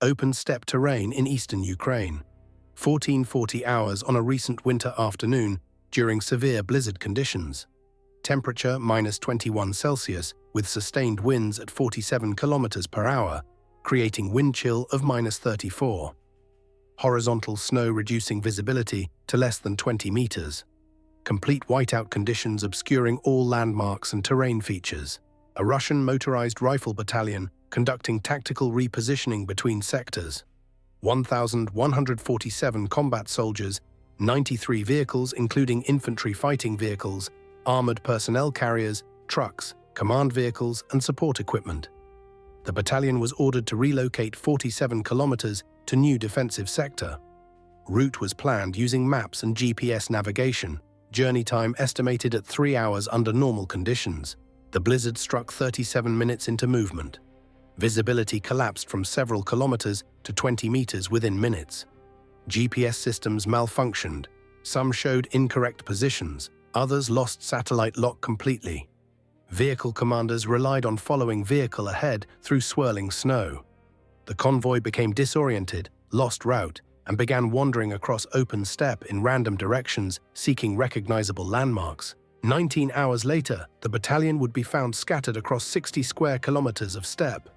open steppe terrain in eastern Ukraine. 1440 hours on a recent winter afternoon during severe blizzard conditions. Temperature -21 Celsius with sustained winds at 47 kilometers per hour, creating wind chill of -34. Horizontal snow reducing visibility to less than 20 meters. Complete whiteout conditions obscuring all landmarks and terrain features. A Russian motorized rifle battalion conducting tactical repositioning between sectors. 1,147 combat soldiers, 93 vehicles including infantry fighting vehicles, armored personnel carriers, trucks, command vehicles and support equipment. The battalion was ordered to relocate 47 kilometers to new defensive sector. Route was planned using maps and GPS navigation, journey time estimated at 3 hours under normal conditions. The blizzard struck 37 minutes into movement. Visibility collapsed from several kilometers to 20 meters within minutes. GPS systems malfunctioned. Some showed incorrect positions, others lost satellite lock completely. Vehicle commanders relied on following vehicle ahead through swirling snow. The convoy became disoriented, lost route, and began wandering across open steppe in random directions, seeking recognizable landmarks. 19 hours later, the battalion would be found scattered across 60 square kilometers of steppe.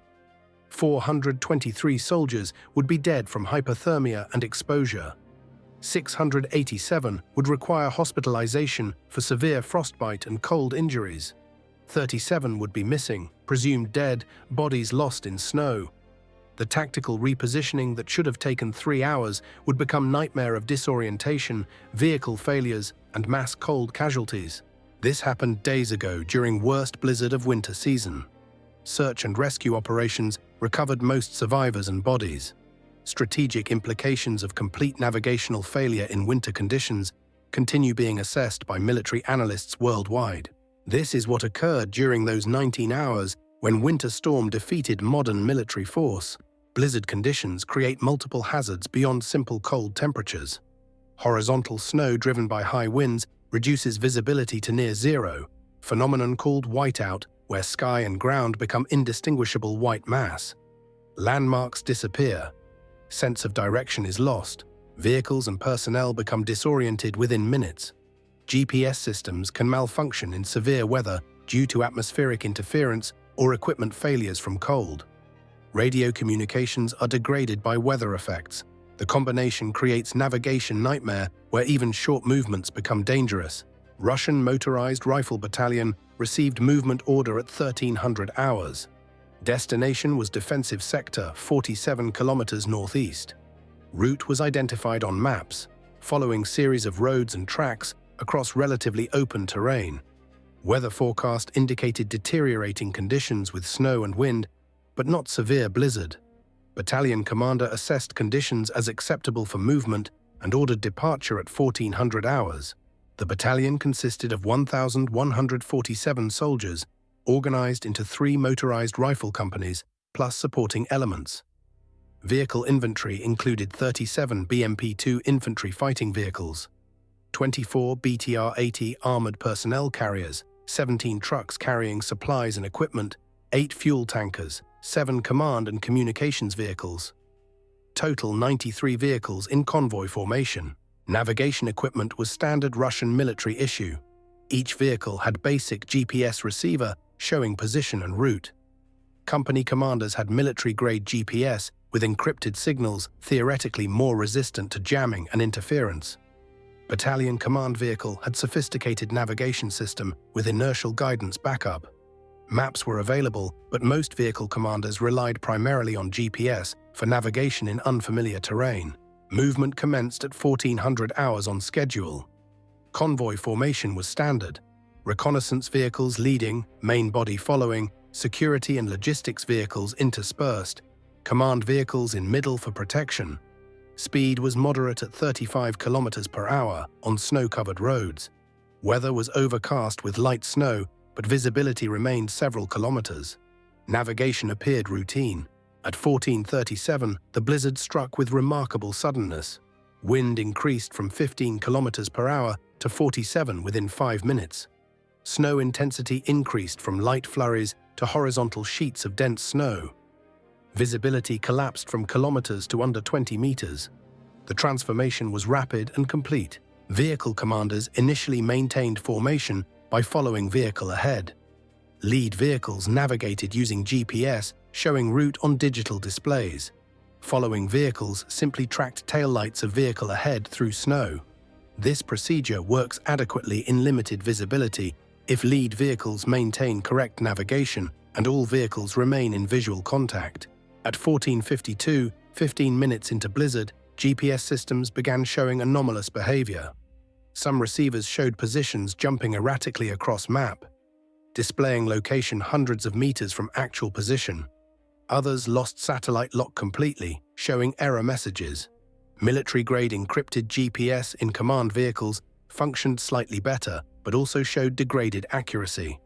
423 soldiers would be dead from hypothermia and exposure. 687 would require hospitalization for severe frostbite and cold injuries. 37 would be missing, presumed dead, bodies lost in snow. The tactical repositioning that should have taken 3 hours would become nightmare of disorientation, vehicle failures, and mass cold casualties. This happened days ago during worst blizzard of winter season. Search and rescue operations recovered most survivors and bodies. Strategic implications of complete navigational failure in winter conditions continue being assessed by military analysts worldwide. This is what occurred during those 19 hours when winter storm defeated modern military force. Blizzard conditions create multiple hazards beyond simple cold temperatures. Horizontal snow driven by high winds reduces visibility to near zero, phenomenon called whiteout, where sky and ground become indistinguishable white mass. Landmarks disappear. Sense of direction is lost. Vehicles and personnel become disoriented within minutes. GPS systems can malfunction in severe weather due to atmospheric interference or equipment failures from cold. Radio communications are degraded by weather effects. The combination creates navigation nightmare where even short movements become dangerous. Russian motorized rifle battalion received movement order at 1300 hours. Destination was defensive sector 47 kilometers northeast. Route was identified on maps, following series of roads and tracks across relatively open terrain. Weather forecast indicated deteriorating conditions with snow and wind, but not severe blizzard. Battalion commander assessed conditions as acceptable for movement and ordered departure at 1400 hours. The battalion consisted of 1,147 soldiers, organized into 3 motorized rifle companies, plus supporting elements. Vehicle inventory included 37 BMP-2 infantry fighting vehicles, 24 BTR-80 armored personnel carriers, 17 trucks carrying supplies and equipment, 8 fuel tankers, 7 command and communications vehicles. Total 93 vehicles in convoy formation. Navigation equipment was standard Russian military issue. Each vehicle had basic GPS receiver showing position and route. Company commanders had military-grade GPS with encrypted signals theoretically more resistant to jamming and interference. Battalion command vehicle had sophisticated navigation system with inertial guidance backup. Maps were available, but most vehicle commanders relied primarily on GPS for navigation in unfamiliar terrain. Movement commenced at 1400 hours on schedule. Convoy formation was standard. Reconnaissance vehicles leading, main body following, security and logistics vehicles interspersed, command vehicles in middle for protection. Speed was moderate at 35 kilometers per hour on snow-covered roads. Weather was overcast with light snow, but visibility remained several kilometers. Navigation appeared routine. At 1437, the blizzard struck with remarkable suddenness. Wind increased from 15 kilometers per hour to 47 within 5 minutes. Snow intensity increased from light flurries to horizontal sheets of dense snow. Visibility collapsed from kilometers to under 20 meters. The transformation was rapid and complete. Vehicle commanders initially maintained formation by following vehicle ahead. Lead vehicles navigated using GPS, showing route on digital displays. Following vehicles simply tracked taillights of vehicle ahead through snow. This procedure works adequately in limited visibility if lead vehicles maintain correct navigation and all vehicles remain in visual contact. At 14:52, 15 minutes into blizzard, GPS systems began showing anomalous behavior. Some receivers showed positions jumping erratically across map, displaying location hundreds of meters from actual position. Others lost satellite lock completely, showing error messages. Military-grade encrypted GPS in command vehicles functioned slightly better, but also showed degraded accuracy.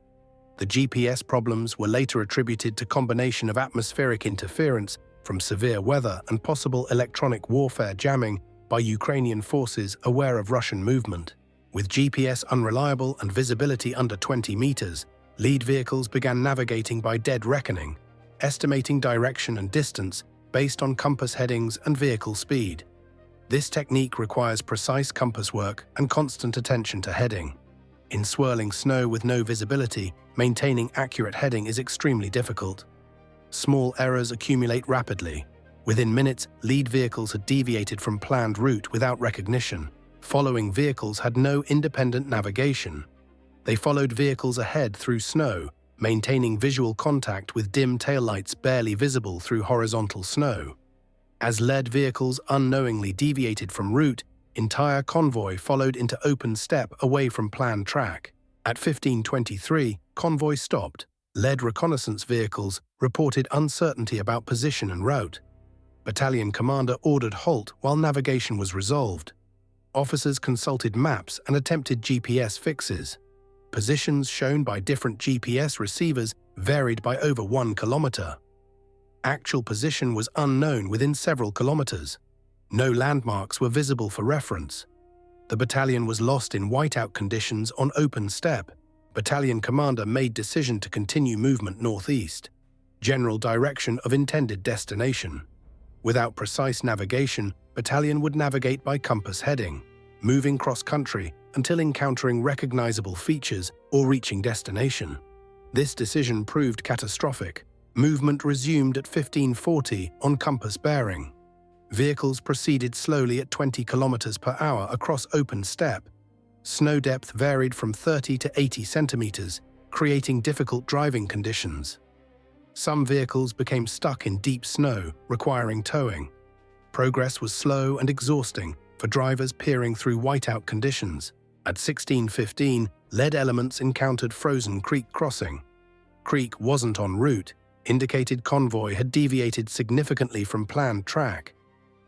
The GPS problems were later attributed to combination of atmospheric interference from severe weather and possible electronic warfare jamming by Ukrainian forces aware of Russian movement. With GPS unreliable and visibility under 20 meters, lead vehicles began navigating by dead reckoning, estimating direction and distance based on compass headings and vehicle speed. This technique requires precise compass work and constant attention to heading. In swirling snow with no visibility, maintaining accurate heading is extremely difficult. Small errors accumulate rapidly. Within minutes, lead vehicles had deviated from planned route without recognition. Following vehicles had no independent navigation. They followed vehicles ahead through snow, maintaining visual contact with dim taillights barely visible through horizontal snow. As lead vehicles unknowingly deviated from route, entire convoy followed into open steppe away from planned track. At 15:23, convoy stopped. Lead reconnaissance vehicles reported uncertainty about position and route. Battalion commander ordered halt while navigation was resolved. Officers consulted maps and attempted GPS fixes. Positions shown by different GPS receivers varied by over 1 kilometer. Actual position was unknown within several kilometers. No landmarks were visible for reference. The battalion was lost in whiteout conditions on open steppe. Battalion commander made decision to continue movement northeast. General direction of intended destination. Without precise navigation, battalion would navigate by compass heading, moving cross-country until encountering recognizable features or reaching destination. This decision proved catastrophic. Movement resumed at 15:40 on compass bearing. Vehicles proceeded slowly at 20 kilometers per hour across open steppe. Snow depth varied from 30 to 80 centimeters, creating difficult driving conditions. Some vehicles became stuck in deep snow, requiring towing. Progress was slow and exhausting for drivers peering through whiteout conditions. At 16:15, lead elements encountered frozen creek crossing. Creek wasn't en route, indicated convoy had deviated significantly from planned track.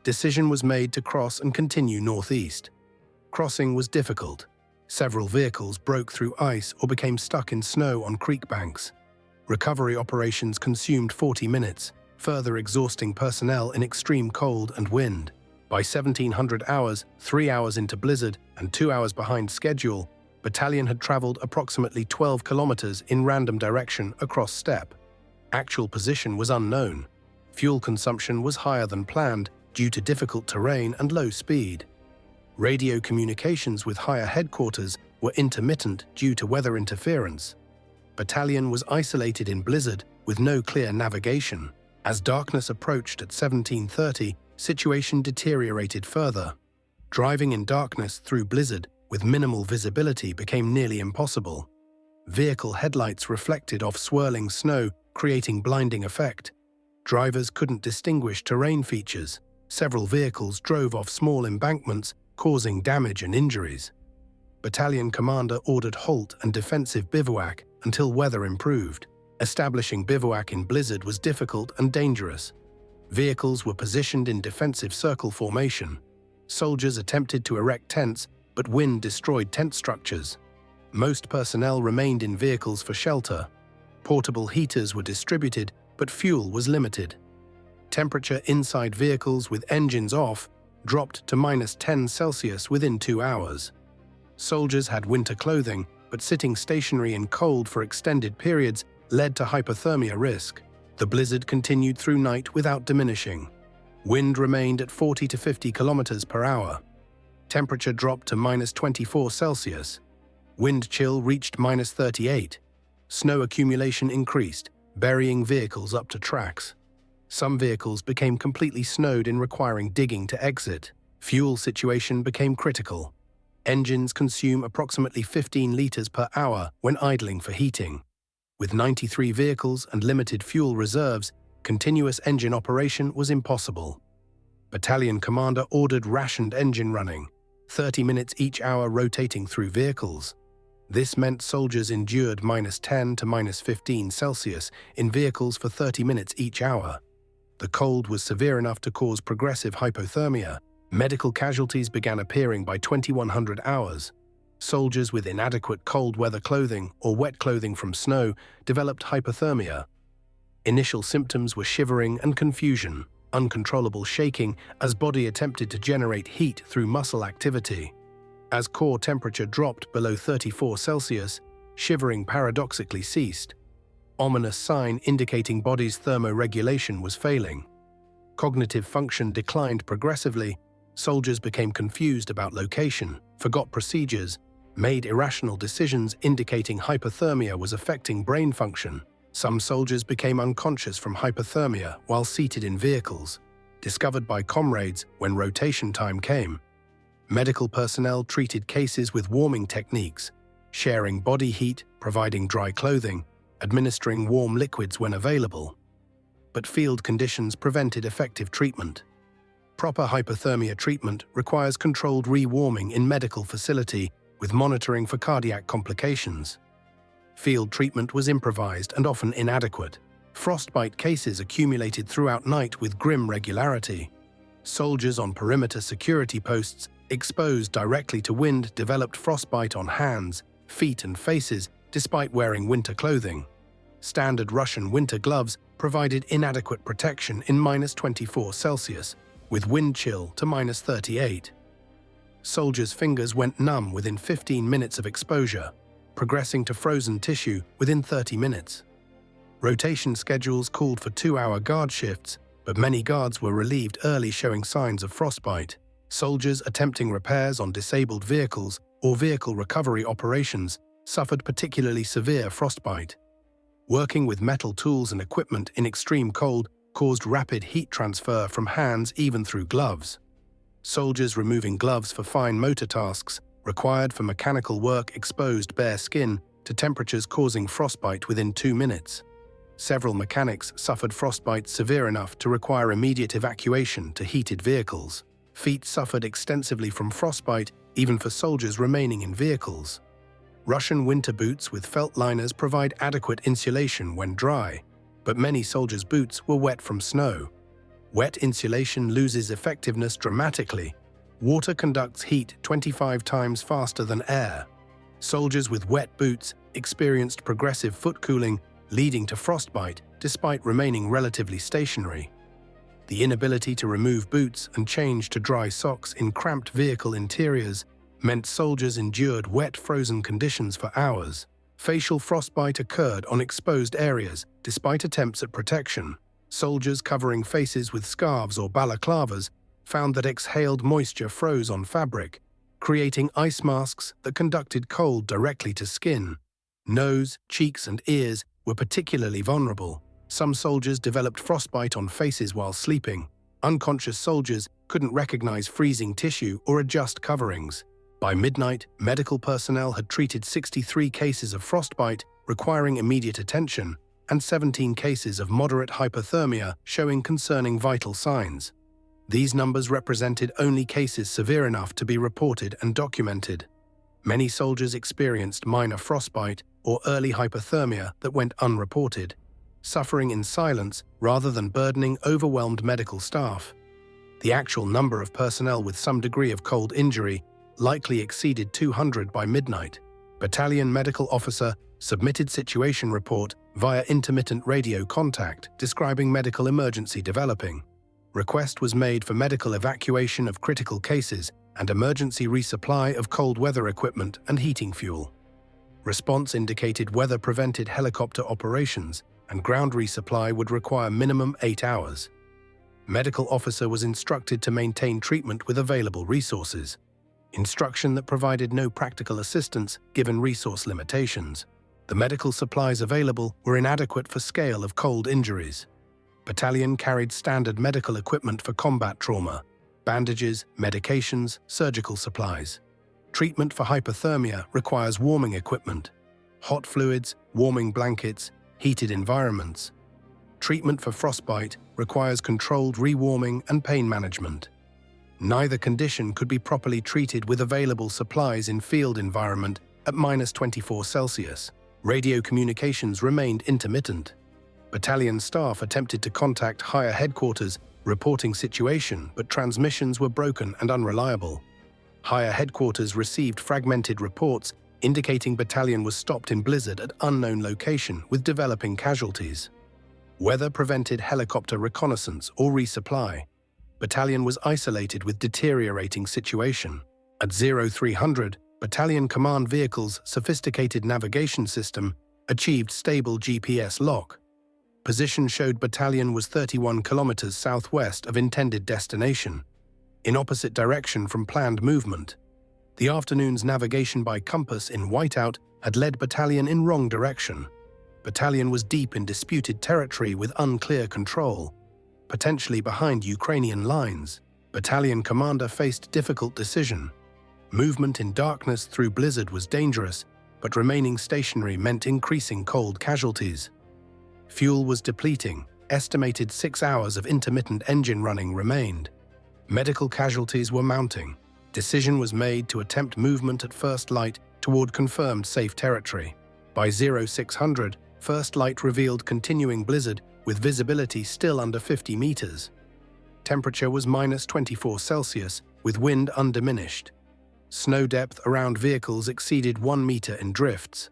Decision was made to cross and continue northeast. Crossing was difficult. Several vehicles broke through ice or became stuck in snow on creek banks. Recovery operations consumed 40 minutes, further exhausting personnel in extreme cold and wind. By 1700 hours, 3 hours into blizzard and 2 hours behind schedule, battalion had traveled approximately 12 kilometers in random direction across steppe. Actual position was unknown. Fuel consumption was higher than planned due to difficult terrain and low speed. Radio communications with higher headquarters were intermittent due to weather interference. Battalion was isolated in blizzard with no clear navigation. As darkness approached at 17:30, situation deteriorated further. Driving in darkness through blizzard with minimal visibility became nearly impossible. Vehicle headlights reflected off swirling snow, creating blinding effect. Drivers couldn't distinguish terrain features. Several vehicles drove off small embankments, causing damage and injuries. Battalion commander ordered halt and defensive bivouac until weather improved. Establishing bivouac in blizzard was difficult and dangerous. Vehicles were positioned in defensive circle formation. Soldiers attempted to erect tents, but wind destroyed tent structures. Most personnel remained in vehicles for shelter. Portable heaters were distributed, but fuel was limited. Temperature inside vehicles with engines off dropped to -10°C within 2 hours. Soldiers had winter clothing, but sitting stationary in cold for extended periods led to hypothermia risk. The blizzard continued through night without diminishing. Wind remained at 40 to 50 kilometers per hour. Temperature dropped to -24°C. Wind chill reached -38. Snow accumulation increased, burying vehicles up to tracks. Some vehicles became completely snowed in, requiring digging to exit. Fuel situation became critical. Engines consume approximately 15 liters per hour when idling for heating. With 93 vehicles and limited fuel reserves, continuous engine operation was impossible. Battalion commander ordered rationed engine running, 30 minutes each hour rotating through vehicles. This meant soldiers endured -10 to -15°C in vehicles for 30 minutes each hour. The cold was severe enough to cause progressive hypothermia. Medical casualties began appearing by 2100 hours. Soldiers with inadequate cold weather clothing or wet clothing from snow developed hypothermia. Initial symptoms were shivering and confusion, uncontrollable shaking as body attempted to generate heat through muscle activity. As core temperature dropped below 34°C, shivering paradoxically ceased. Ominous sign indicating body's thermoregulation was failing. Cognitive function declined progressively. Soldiers became confused about location, forgot procedures, made irrational decisions indicating hypothermia was affecting brain function. Some soldiers became unconscious from hypothermia while seated in vehicles, discovered by comrades when rotation time came. Medical personnel treated cases with warming techniques, sharing body heat, providing dry clothing, administering warm liquids when available. But field conditions prevented effective treatment. Proper hypothermia treatment requires controlled rewarming in medical facility with monitoring for cardiac complications. Field treatment was improvised and often inadequate. Frostbite cases accumulated throughout night with grim regularity. Soldiers on perimeter security posts exposed directly to wind developed frostbite on hands, feet and faces despite wearing winter clothing. Standard Russian winter gloves provided inadequate protection in -24°C, with wind chill to -38. Soldiers' fingers went numb within 15 minutes of exposure, progressing to frozen tissue within 30 minutes. Rotation schedules called for 2-hour guard shifts, but many guards were relieved early, showing signs of frostbite. Soldiers attempting repairs on disabled vehicles or vehicle recovery operations suffered particularly severe frostbite. Working with metal tools and equipment in extreme cold caused rapid heat transfer from hands even through gloves. Soldiers removing gloves for fine motor tasks required for mechanical work exposed bare skin to temperatures causing frostbite within 2 minutes. Several mechanics suffered frostbite severe enough to require immediate evacuation to heated vehicles. Feet suffered extensively from frostbite, even for soldiers remaining in vehicles. Russian winter boots with felt liners provide adequate insulation when dry, but many soldiers' boots were wet from snow. Wet insulation loses effectiveness dramatically. Water conducts heat 25 times faster than air. Soldiers with wet boots experienced progressive foot cooling, leading to frostbite despite remaining relatively stationary. The inability to remove boots and change to dry socks in cramped vehicle interiors meant soldiers endured wet, frozen conditions for hours. Facial frostbite occurred on exposed areas despite attempts at protection. Soldiers covering faces with scarves or balaclavas found that exhaled moisture froze on fabric, creating ice masks that conducted cold directly to skin. Nose, cheeks, and ears were particularly vulnerable. Some soldiers developed frostbite on faces while sleeping. Unconscious soldiers couldn't recognize freezing tissue or adjust coverings. By midnight, medical personnel had treated 63 cases of frostbite requiring immediate attention and 17 cases of moderate hypothermia showing concerning vital signs. These numbers represented only cases severe enough to be reported and documented. Many soldiers experienced minor frostbite or early hypothermia that went unreported, suffering in silence rather than burdening overwhelmed medical staff. The actual number of personnel with some degree of cold injury likely exceeded 200 by midnight. Battalion medical officer submitted situation report via intermittent radio contact describing medical emergency developing. Request was made for medical evacuation of critical cases and emergency resupply of cold weather equipment and heating fuel. Response indicated weather-prevented helicopter operations and ground resupply would require minimum 8 hours. Medical officer was instructed to maintain treatment with available resources, instruction that provided no practical assistance given resource limitations. The medical supplies available were inadequate for scale of cold injuries. Battalion carried standard medical equipment for combat trauma: bandages, medications, surgical supplies. Treatment for hypothermia requires warming equipment, hot fluids, warming blankets, heated environments. Treatment for frostbite requires controlled rewarming and pain management. Neither condition could be properly treated with available supplies in field environment at -24°C. Radio communications remained intermittent. Battalion staff attempted to contact higher headquarters, reporting situation, but transmissions were broken and unreliable. Higher headquarters received fragmented reports indicating battalion was stopped in blizzard at unknown location with developing casualties. Weather prevented helicopter reconnaissance or resupply. Battalion was isolated with deteriorating situation. At 0300, battalion command vehicle's sophisticated navigation system achieved stable GPS lock. Position showed battalion was 31 kilometers southwest of intended destination, in opposite direction from planned movement. The afternoon's navigation by compass in whiteout had led battalion in wrong direction. Battalion was deep in disputed territory with unclear control, potentially behind Ukrainian lines. Battalion commander faced difficult decision. Movement in darkness through blizzard was dangerous, but remaining stationary meant increasing cold casualties. Fuel was depleting. Estimated 6 hours of intermittent engine running remained. Medical casualties were mounting. Decision was made to attempt movement at first light toward confirmed safe territory. By 0600, first light revealed continuing blizzard with visibility still under 50 meters. Temperature was -24°C with wind undiminished. Snow depth around vehicles exceeded 1 meter in drifts.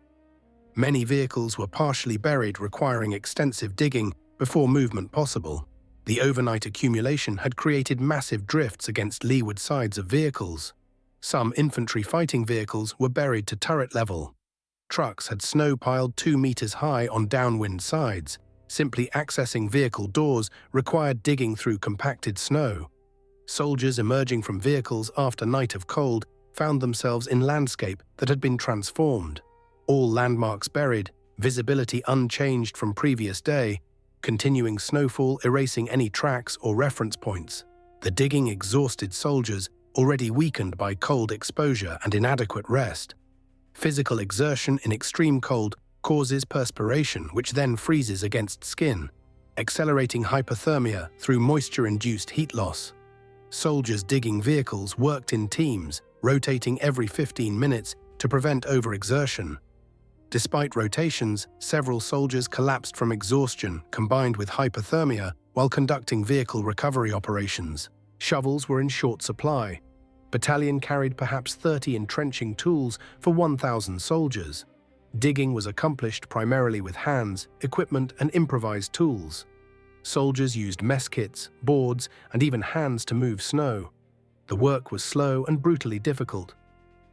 Many vehicles were partially buried, requiring extensive digging before movement possible. The overnight accumulation had created massive drifts against leeward sides of vehicles. Some infantry fighting vehicles were buried to turret level. Trucks had snow piled 2 meters high on downwind sides. Simply accessing vehicle doors required digging through compacted snow. Soldiers emerging from vehicles after night of cold found themselves in landscape that had been transformed. All landmarks buried, visibility unchanged from previous day, continuing snowfall erasing any tracks or reference points. The digging exhausted soldiers, already weakened by cold exposure and inadequate rest. Physical exertion in extreme cold causes perspiration, which then freezes against skin, accelerating hypothermia through moisture-induced heat loss. Soldiers digging vehicles worked in teams, rotating every 15 minutes to prevent overexertion. Despite rotations, several soldiers collapsed from exhaustion combined with hypothermia while conducting vehicle recovery operations. Shovels were in short supply. Battalion carried perhaps 30 entrenching tools for 1,000 soldiers. Digging was accomplished primarily with hands, equipment, and improvised tools. Soldiers used mess kits, boards, and even hands to move snow. The work was slow and brutally difficult.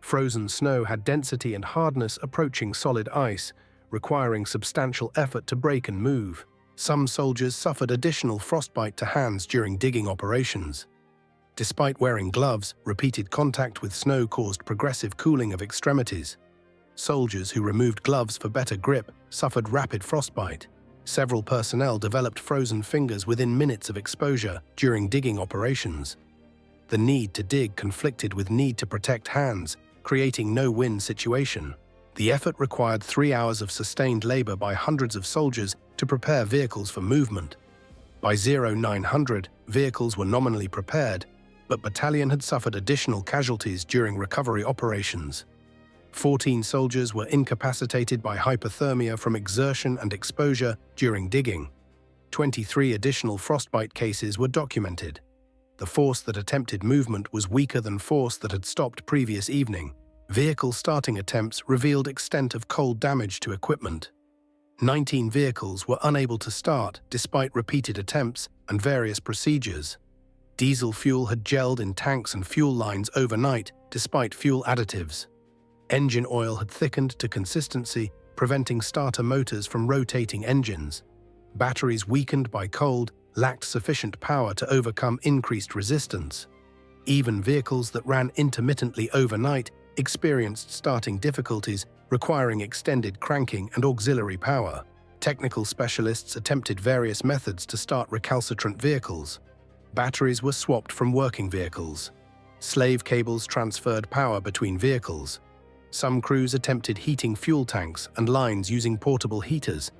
Frozen snow had density and hardness approaching solid ice, requiring substantial effort to break and move. Some soldiers suffered additional frostbite to hands during digging operations. Despite wearing gloves, repeated contact with snow caused progressive cooling of extremities. Soldiers who removed gloves for better grip suffered rapid frostbite. Several personnel developed frozen fingers within minutes of exposure during digging operations. The need to dig conflicted with need to protect hands, creating no-win situation. The effort required 3 hours of sustained labor by hundreds of soldiers to prepare vehicles for movement. By 0900, vehicles were nominally prepared, but battalion had suffered additional casualties during recovery operations. 14 soldiers were incapacitated by hypothermia from exertion and exposure during digging. 23 additional frostbite cases were documented. The force that attempted movement was weaker than force that had stopped previous evening. Vehicle starting attempts revealed extent of cold damage to equipment. 19 vehicles were unable to start despite repeated attempts and various procedures. Diesel fuel had gelled in tanks and fuel lines overnight despite fuel additives. Engine oil had thickened to consistency, preventing starter motors from rotating engines. Batteries weakened by cold lacked sufficient power to overcome increased resistance. Even vehicles that ran intermittently overnight experienced starting difficulties, requiring extended cranking and auxiliary power. Technical specialists attempted various methods to start recalcitrant vehicles. Batteries were swapped from working vehicles. Slave cables transferred power between vehicles. Some crews attempted heating fuel tanks and lines using portable heaters.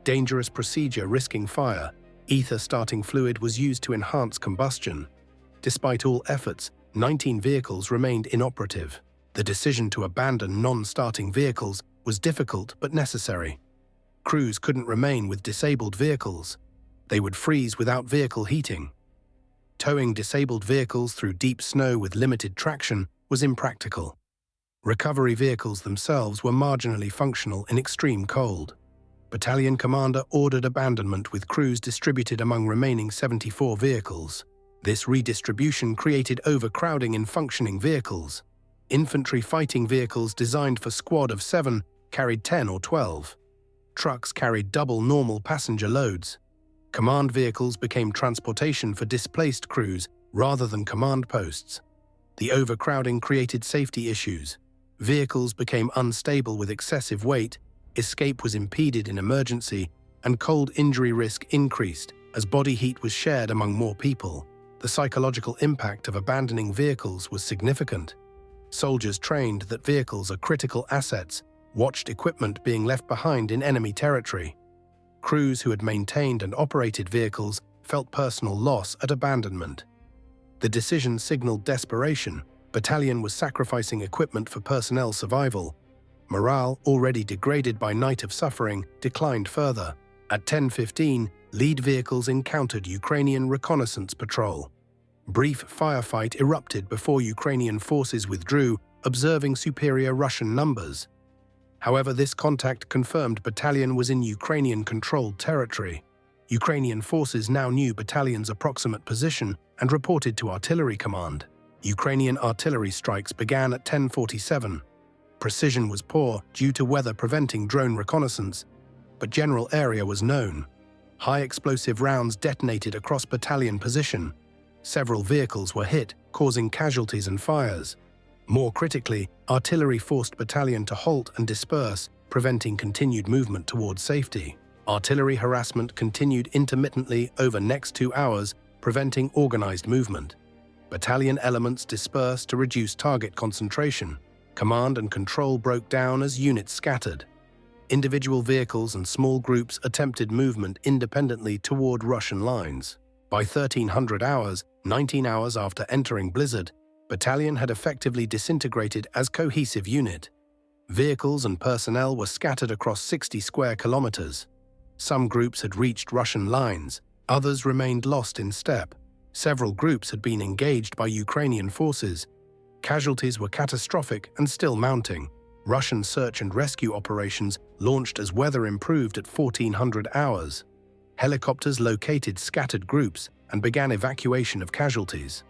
Dangerous procedure risking fire. Ether starting fluid was used to enhance combustion. Despite all efforts, 19 vehicles remained inoperative. The decision to abandon non-starting vehicles was difficult but necessary. Crews couldn't remain with disabled vehicles. They would freeze without vehicle heating. Towing disabled vehicles through deep snow with limited traction was impractical. Recovery vehicles themselves were marginally functional in extreme cold. Battalion commander ordered abandonment with crews distributed among remaining 74 vehicles. This redistribution created overcrowding in functioning vehicles. Infantry fighting vehicles designed for squad of 7 carried 10 or 12. Trucks carried double normal passenger loads. Command vehicles became transportation for displaced crews rather than command posts. The overcrowding created safety issues. Vehicles became unstable with excessive weight, escape was impeded in emergency, and cold injury risk increased as body heat was shared among more people. The psychological impact of abandoning vehicles was significant. Soldiers trained that vehicles are critical assets, watched equipment being left behind in enemy territory. Crews who had maintained and operated vehicles felt personal loss at abandonment. The decision signaled desperation. Battalion was sacrificing equipment for personnel survival. Morale, already degraded by night of suffering, declined further. At 10:15, lead vehicles encountered Ukrainian reconnaissance patrol. Brief firefight erupted before Ukrainian forces withdrew, observing superior Russian numbers. However, this contact confirmed Battalion was in Ukrainian-controlled territory. Ukrainian forces now knew Battalion's approximate position and reported to artillery command. Ukrainian artillery strikes began at 10:47. Precision was poor due to weather preventing drone reconnaissance, but general area was known. High explosive rounds detonated across Battalion position. Several vehicles were hit, causing casualties and fires. More critically, artillery forced Battalion to halt and disperse, preventing continued movement towards safety. Artillery harassment continued intermittently over next 2 hours, preventing organized movement. Battalion elements dispersed to reduce target concentration. Command and control broke down as units scattered. Individual vehicles and small groups attempted movement independently toward Russian lines. By 1300 hours, 19 hours after entering Blizzard, Battalion had effectively disintegrated as cohesive unit. Vehicles and personnel were scattered across 60 square kilometers. Some groups had reached Russian lines, others remained lost in steppe. Several groups had been engaged by Ukrainian forces. Casualties were catastrophic and still mounting. Russian search and rescue operations launched as weather improved at 1400 hours. Helicopters located scattered groups and began evacuation of casualties.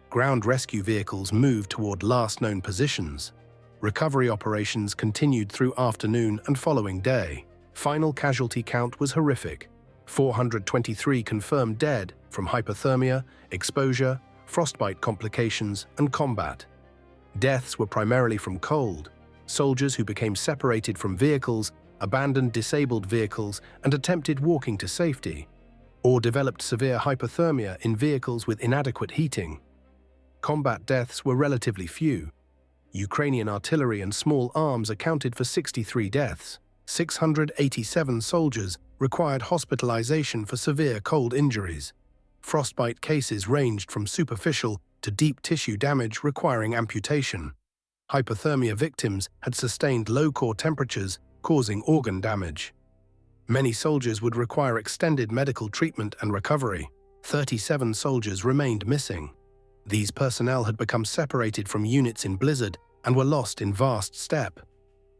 Ground rescue vehicles moved toward last known positions. Recovery operations continued through afternoon and following day. Final casualty count was horrific. 423 confirmed dead from hypothermia, exposure, frostbite complications, and combat. Deaths were primarily from cold. Soldiers who became separated from vehicles, abandoned disabled vehicles, and attempted walking to safety, or developed severe hypothermia in vehicles with inadequate heating. Combat deaths were relatively few. Ukrainian artillery and small arms accounted for 63 deaths. 687 soldiers required hospitalization for severe cold injuries. Frostbite cases ranged from superficial to deep tissue damage requiring amputation. Hypothermia victims had sustained low core temperatures, causing organ damage. Many soldiers would require extended medical treatment and recovery. 37 soldiers remained missing. These personnel had become separated from units in Blizzard and were lost in vast steppe.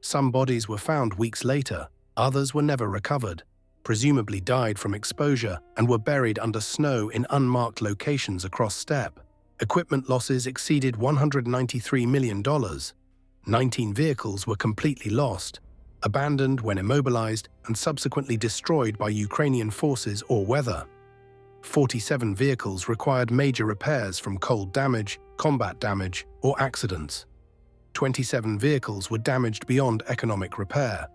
Some bodies were found weeks later, others were never recovered, presumably died from exposure and were buried under snow in unmarked locations across steppe. Equipment losses exceeded $193 million. 19 vehicles were completely lost. abandoned when immobilized and subsequently destroyed by Ukrainian forces or weather. 47 vehicles required major repairs from cold damage, combat damage, or accidents. 27 vehicles were damaged beyond economic repair.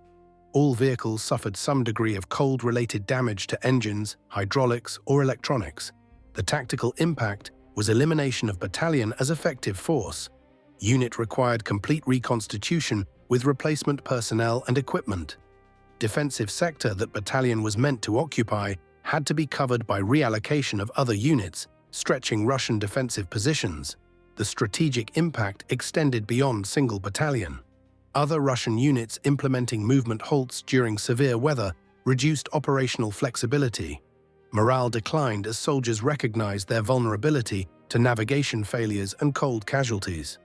All vehicles suffered some degree of cold-related damage to engines, hydraulics, or electronics. The tactical impact was elimination of Battalion as effective force. Unit required complete reconstitution with replacement personnel and equipment. Defensive sector that Battalion was meant to occupy had to be covered by reallocation of other units, stretching Russian defensive positions. The strategic impact extended beyond single battalion. Other Russian units implementing movement halts during severe weather reduced operational flexibility. Morale declined as soldiers recognized their vulnerability to navigation failures and cold casualties.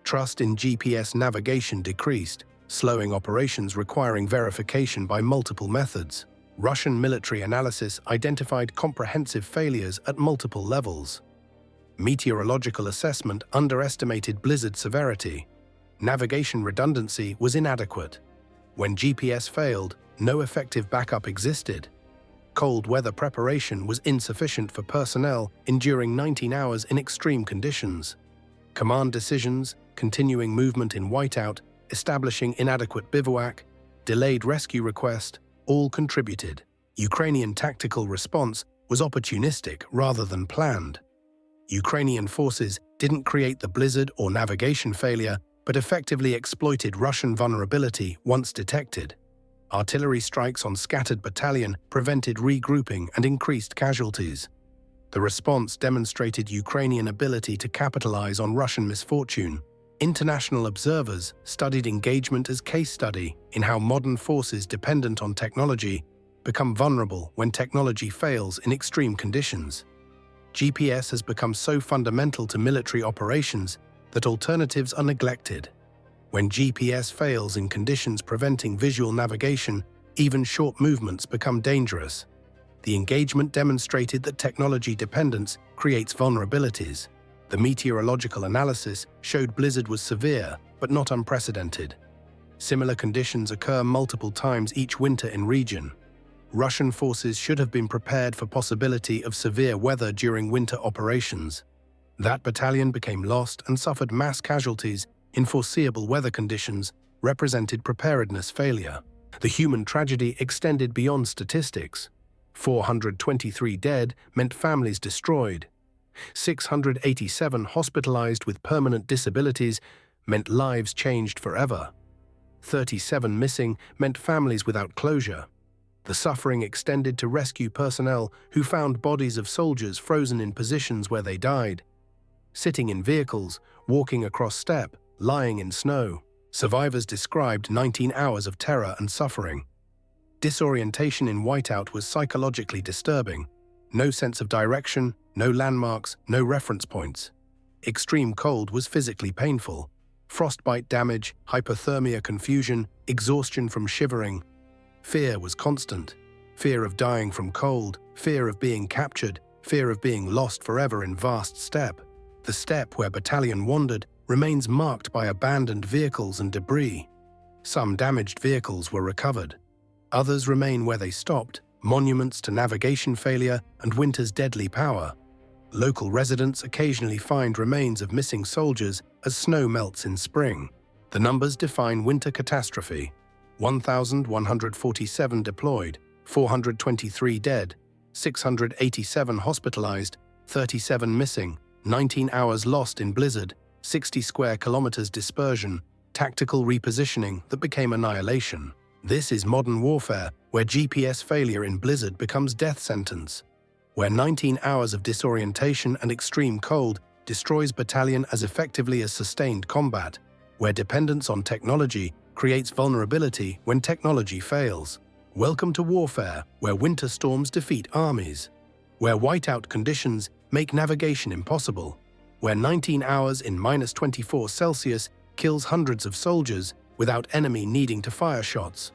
Trust in GPS navigation decreased, slowing operations requiring verification by multiple methods. Russian military analysis identified comprehensive failures at multiple levels. Meteorological assessment underestimated blizzard severity. Navigation redundancy was inadequate. When GPS failed, no effective backup existed. Cold weather preparation was insufficient for personnel enduring 19 hours in extreme conditions. Command decisions, continuing movement in whiteout, establishing inadequate bivouac, delayed rescue request, all contributed. Ukrainian tactical response was opportunistic rather than planned. Ukrainian forces didn't create the blizzard or navigation failure, but effectively exploited Russian vulnerability once detected. Artillery strikes on scattered battalion prevented regrouping and increased casualties. The response demonstrated Ukrainian ability to capitalize on Russian misfortune. International observers studied engagement as case study in how modern forces dependent on technology become vulnerable when technology fails in extreme conditions. GPS has become so fundamental to military operations that alternatives are neglected. When GPS fails in conditions preventing visual navigation, even short movements become dangerous. The engagement demonstrated that technology dependence creates vulnerabilities. The meteorological analysis showed blizzard was severe, but not unprecedented. Similar conditions occur multiple times each winter in region. Russian forces should have been prepared for possibility of severe weather during winter operations. That battalion became lost and suffered mass casualties in foreseeable weather conditions, represented preparedness failure. The human tragedy extended beyond statistics. 423 dead meant families destroyed. 687 hospitalized with permanent disabilities meant lives changed forever. 37 missing meant families without closure. The suffering extended to rescue personnel who found bodies of soldiers frozen in positions where they died. Sitting in vehicles, walking across steppe, lying in snow. Survivors described 19 hours of terror and suffering. Disorientation in whiteout was psychologically disturbing. No sense of direction, no landmarks, no reference points. Extreme cold was physically painful. Frostbite damage, hypothermia confusion, exhaustion from shivering. Fear was constant. Fear of dying from cold, fear of being captured, fear of being lost forever in vast steppe. The steppe where Battalion wandered remains marked by abandoned vehicles and debris. Some damaged vehicles were recovered. Others remain where they stopped, monuments to navigation failure and winter's deadly power. Local residents occasionally find remains of missing soldiers as snow melts in spring. The numbers define winter catastrophe. 1,147 deployed, 423 dead, 687 hospitalized, 37 missing, 19 hours lost in blizzard, 60 square kilometers dispersion, tactical repositioning that became annihilation. This is modern warfare, where GPS failure in blizzard becomes death sentence, where 19 hours of disorientation and extreme cold destroys battalion as effectively as sustained combat, where dependence on technology creates vulnerability when technology fails. Welcome to warfare, where winter storms defeat armies, where whiteout conditions make navigation impossible, where 19 hours in -24 Celsius kills hundreds of soldiers without enemy needing to fire shots.